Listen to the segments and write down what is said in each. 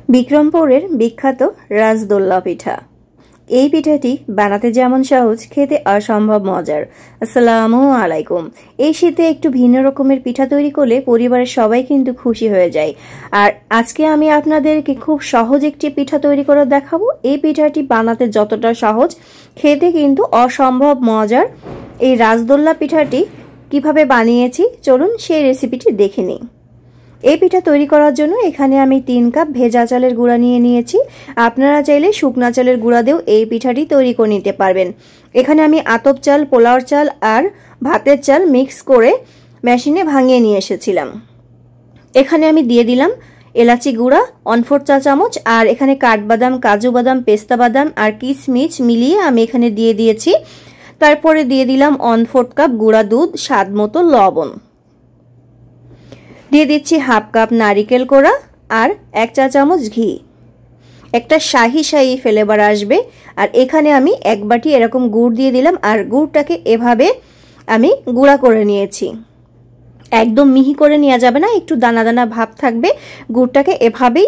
বিক্রমপুরের বিখ্যাত রাজদোল্লা পিঠা। এই পিঠাটি বানাতে যেমন সহজ, খেতে অসম্ভব মজার। আসসালামু আলাইকুম। এই শীতে একটু ভিন্ন রকমের পিঠা তৈরি করলে পরিবারের সবাই কিন্তু খুশি হয়ে যায়। আর আজকে আমি আপনাদেরকে খুব সহজ একটি পিঠা তৈরি করে দেখাবো। এই পিঠাটি বানাতে যতটা সহজ, খেতে কিন্তু অসম্ভব মজার। এই রাজদোল্লা পিঠাটি কিভাবে বানিয়েছি চলুন সেই রেসিপিটি দেখে নিই। এই পিঠা তৈরি করার জন্য এখানে আমি 3 কাপ ভেজা চালের গুঁড়া নিয়ে নিয়েছি। আপনারা চাইলে শুকনা চালের গুঁড়া দিয়েও এই পিঠাটি তৈরি করে নিতে পারবেন। এখানে আমি আতপ চাল, পোলাওর চাল আর ভাতের চাল মিক্স করে মেশিনে ভাঙিয়ে নিয়ে এসেছিলাম। এখানে আমি দিয়ে দিলাম এলাচি গুঁড়া 1/4 চা চামচ, আর এখানে কাঠবাদাম, কাজু বাদাম, পেস্তা বাদাম আর কিশমিশ মিলিয়ে আমি এখানে দিয়ে দিয়েছি। তারপরে দিয়ে দিলাম 1/4 কাপ গুঁড়া দুধ, স্বাদ মতো লবণ, দিয়ে দিচ্ছি 1/2 কাপ নারিকেল কোড়া আর 1 চা চামচ ঘি। একটা শাহি ফ্লেভার আসবে। আর এখানে আমি 1 বাটি এরকম গুড় দিয়ে দিলাম, আর গুড়টাকে এভাবে আমি গুঁড়া করে নিয়েছি। একদম মিহি করে নেওয়া যাবে না, একটু দানা দানা ভাব থাকবে। গুড়টাকে এভাবেই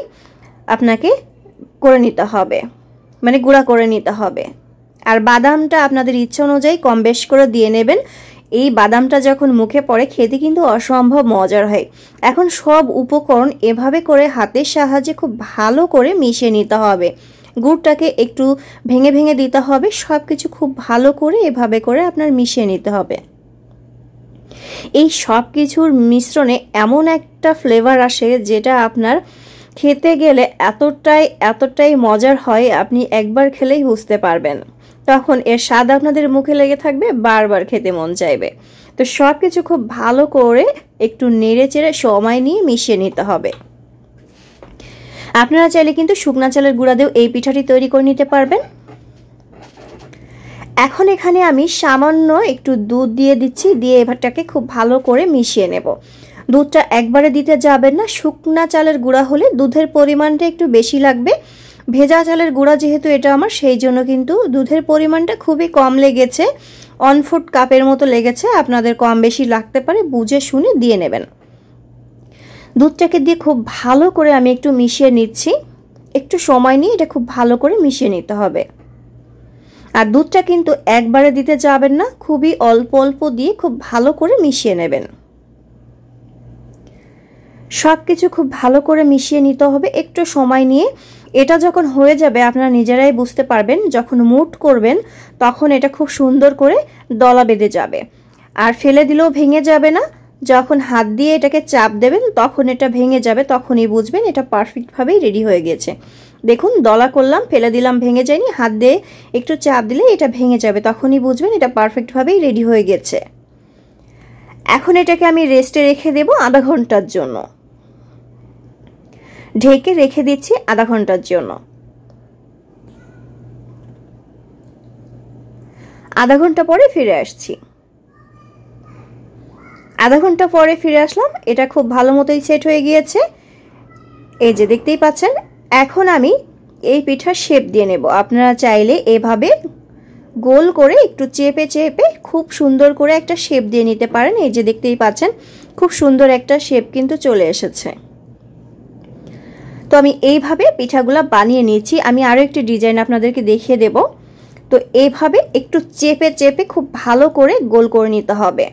আপনাকে করে নিতে হবে, মানে গুঁড়া করে নিতে হবে। আর বাদামটা আপনাদের ইচ্ছা অনুযায়ী কম বেশ করে দিয়ে নেবেন। এই বাদামটা যখন মুখে পড়ে খেতে কিন্তু অসম্ভব মজার হয়। এখন সব উপকরণ এভাবে করে হাতের সাহায্যে খুব ভালো করে মিশিয়ে নিতে হবে। গুড়টাকে একটু ভেঙে ভেঙে দিতে হবে। সবকিছু খুব ভালো করে এভাবে করে আপনার মিশিয়ে নিতে হবে। এই সব কিছুর মিশ্রণে এমন একটা ফ্লেভার আসে যেটা আপনার খেতে গেলে এতটাই মজার হয়, আপনি একবার খেলেই বুঝতে পারবেন। তখন এর স্বাদ আপনাদের মুখে লেগে থাকবে, বারবার খেতে মন চাইবে। তো সবকিছু খুব ভালো করে একটু নেড়ে চেড়ে সময় নিয়ে মিশিয়ে নিতে হবে। আপনারা চাইলে কিন্তু শুকনা চালের গুঁড়া দিয়েও এই পিঠাটি তৈরি করে নিতে পারবেন। এখন এখানে আমি সামান্য একটু দুধ দিয়ে দিচ্ছি, দিয়ে এবারটাকে খুব ভালো করে মিশিয়ে নেব। দুধটা একবারে দিতে যাবেন না, শুকনা চালের গুঁড়া হলে দুধের পরিমাণটা একটু বেশি লাগবে। ভেজা চালের গুঁড়া যেহেতু এটা আমার, সেই জন্য কিন্তু দুধের পরিমাণটা খুবই কম লেগেছে, 1/4 কাপের মতো লেগেছে। আপনাদের কম বেশি লাগতে পারে, বুঝে শুনে দিয়ে নেবেন। দুধটাকে দিয়ে খুব ভালো করে আমি একটু মিশিয়ে নিচ্ছি। একটু সময় নিয়ে এটা খুব ভালো করে মিশিয়ে নিতে হবে। আর দুধটা কিন্তু একবারে দিতে যাবেন না, খুবই অল্প অল্প দিয়ে খুব ভালো করে মিশিয়ে নেবেন। সবকিছু খুব ভালো করে মিশিয়ে নিতে হবে একটু সময় নিয়ে। এটা যখন হয়ে যাবে আপনারা নিজেরাই বুঝতে পারবেন। যখন মুঠ করবেন তখন এটা খুব সুন্দর করে দলা বেঁধে যাবে, আর ফেলে দিলেও ভেঙে যাবে না। যখন হাত দিয়ে এটাকে চাপ দেবেন তখন এটা ভেঙে যাবে, তখনই বুঝবেন এটা পারফেক্টভাবেই রেডি হয়ে গেছে। দেখুন, দলা করলাম, ফেলে দিলাম, ভেঙে যায়নি। হাত দিয়ে একটু চাপ দিলে এটা ভেঙে যাবে, তখনই বুঝবেন এটা পারফেক্টভাবেই রেডি হয়ে গেছে। এখন এটাকে আমি রেস্টে রেখে দেব আধা ঘন্টার জন্য। ঢেকে রেখে দিচ্ছি আধা ঘন্টার জন্য। আধা ঘন্টা পরে ফিরে আসছি। আধা ঘন্টা পরে ফিরে আসলাম। এটা খুব ভালো মতোই সেট হয়ে গিয়েছে, এই যে দেখতেই পাচ্ছেন। এখন আমি এই পিঠার শেপ দিয়ে নেব। আপনারা চাইলে এভাবে গোল করে একটু চেপে চেপে খুব সুন্দর করে একটা শেপ দিয়ে নিতে পারেন। এই যে দেখতেই পাচ্ছেন, খুব সুন্দর একটা শেপ কিন্তু চলে এসেছে। তো আমি এইভাবে পিঠাগুলা বানিয়ে নিয়েছি। আমি আরো একটি ডিজাইন আপনাদেরকে দেখিয়ে দেব। তো এইভাবে একটু চেপে চেপে খুব ভালো করে গোল করে নিতে হবে।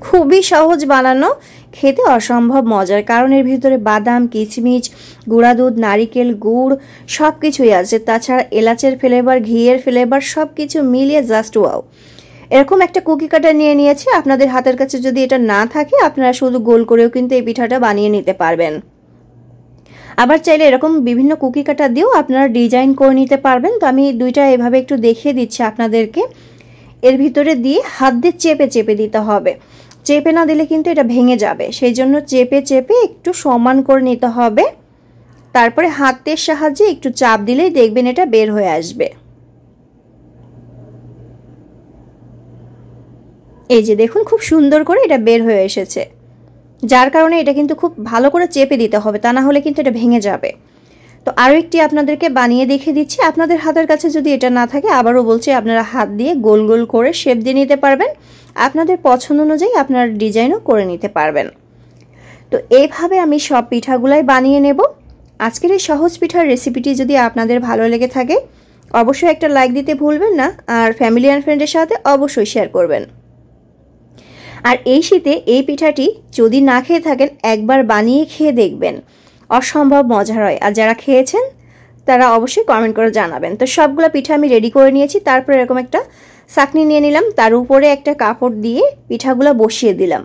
খুবই সহজ বানানো, খেতে অসম্ভব মজার, কারণ এর ভিতরে বাদাম, কিশমিশ, গুঁড়া দুধ, নারিকেল, গুড় সবকিছুই আছে। তাছাড়া এলাচের ফ্লেভার, ঘিয়ের ফ্লেভার সবকিছু মিলিয়ে জাস্ট ওয়াও। এরকম একটা কুকি কাটার নিয়ে নিয়েছি। আপনাদের হাতের কাছে যদি এটা না থাকে আপনারা শুধু গোল করেও কিন্তু এই পিঠাটা বানিয়ে নিতে পারবেন। আবার চাইলে এরকম বিভিন্ন কুকি কাটা দিয়েও আপনারা ডিজাইন করে নিতে পারবেন। তো আমি দুইটা এভাবে একটু দেখিয়ে দিচ্ছি আপনাদেরকে। এর ভিতরে দিয়ে হাত দিয়ে চেপে চেপে দিতে হবে। চেপে না দিলে কিন্তু এটা ভেঙে যাবে, সেই জন্য চেপে চেপে একটু সমান করে নিতে হবে। তারপরে হাতের সাহায্যে একটু চাপ দিলেই দেখবেন এটা বের হয়ে আসবে। এই যে দেখুন, খুব সুন্দর করে এটা বের হয়ে এসেছে। যার কারণে এটা কিন্তু খুব ভালো করে চেপে দিতে হবে, তা না হলে কিন্তু এটা ভেঙে যাবে। তো আরো একটি আপনাদেরকে বানিয়ে দেখিয়ে দিচ্ছি। আপনাদের হাতের কাছে যদি এটা না থাকে, আবারও বলছি, আপনারা হাত দিয়ে গোল গোল করে শেপ দিয়ে নিতে পারবেন। আপনাদের পছন্দ অনুযায়ী আপনারা ডিজাইনও করে নিতে পারবেন। তো এইভাবে আমি সব পিঠাগুলাই বানিয়ে নেব। আজকের এই সহজ পিঠার রেসিপিটি যদি আপনাদের ভালো লেগে থাকে অবশ্যই একটা লাইক দিতে ভুলবেন না, আর ফ্যামিলি অ্যান্ড ফ্রেন্ডের সাথে অবশ্যই শেয়ার করবেন। আর এই শীতে এই পিঠাটি যদি না খেয়ে থাকেন একবার বানিয়ে খেয়ে দেখবেন, অসম্ভব মজার হয়। আর যারা খেয়েছেন তারা অবশ্যই কমেন্ট করে জানাবেন। তো সবগুলো পিঠা আমি রেডি করে নিয়েছি। তারপর এরকম একটা ছাঁকনি নিয়ে নিলাম, তার উপরে একটা কাপড় দিয়ে পিঠাগুলো বসিয়ে দিলাম।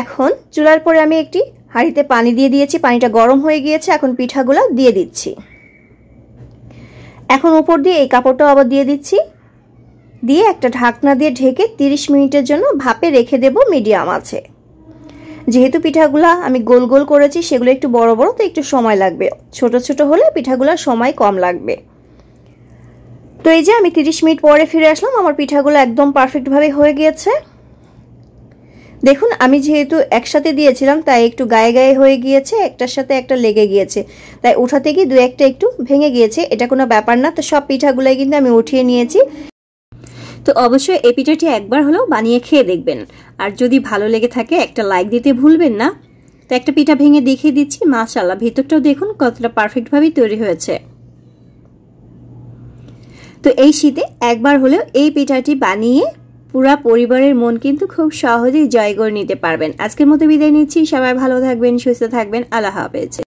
এখন চুলার পরে আমি একটি হাঁড়িতে পানি দিয়ে দিয়েছি, পানিটা গরম হয়ে গিয়েছে। এখন পিঠাগুলো দিয়ে দিচ্ছি। এখন উপর দিয়ে এই কাপড়টাও আবার দিয়ে দিচ্ছি, দিয়ে একটা ঢাকনা দিয়ে ঢেকে 30 মিনিটের জন্য ভাপে রেখে দেব মিডিয়াম আছে। যেহেতু পিঠাগুলো আমি গোল গোল করেছি সেগুলো একটু বড় বড়, তো একটু সময় লাগবে, ছোট ছোট হলে পিঠাগুলোর সময় কম লাগবে। তো এই যে আমি 30 মিনিট পরে ফিরে আসলাম, আমার পিঠাগুলো একদম পারফেক্টভাবে হয়ে গিয়েছে। দেখুন আমি যেহেতু একসাথে দিয়েছিলাম তাই একটু গায়ে গায়ে হয়ে গিয়েছে, একটার সাথে একটা লেগে গিয়েছে, তাই উঠাতে গিয়ে দু একটা একটু ভেঙে গিয়েছে। এটা কোনো ব্যাপার না। তো সব পিঠাগুলাই কিন্তু আমি উঠিয়ে নিয়েছি। তো অবশ্যই এই পিঠাটি একবার হলেও বানিয়ে খেয়ে দেখবেন, আর যদি ভালো লেগে থাকে একটা লাইক দিতে ভুলবেন না। তো একটা পিঠা ভেঙে দেখিয়ে দিচ্ছি, মাশাআল্লাহ ভিতরটাও দেখুন কতটা পারফেক্টভাবে তৈরি হয়েছে। তো এই শীতে একবার হলেও এই পিঠাটি বানিয়ে পুরা পরিবারের মন কিন্তু খুব সহজেই জয় করে নিতে পারবেন। আজকের মতো বিদায় নিচ্ছি, সবাই ভালো থাকবেন, সুস্থ থাকবেন, আল্লাহ হাফেজ।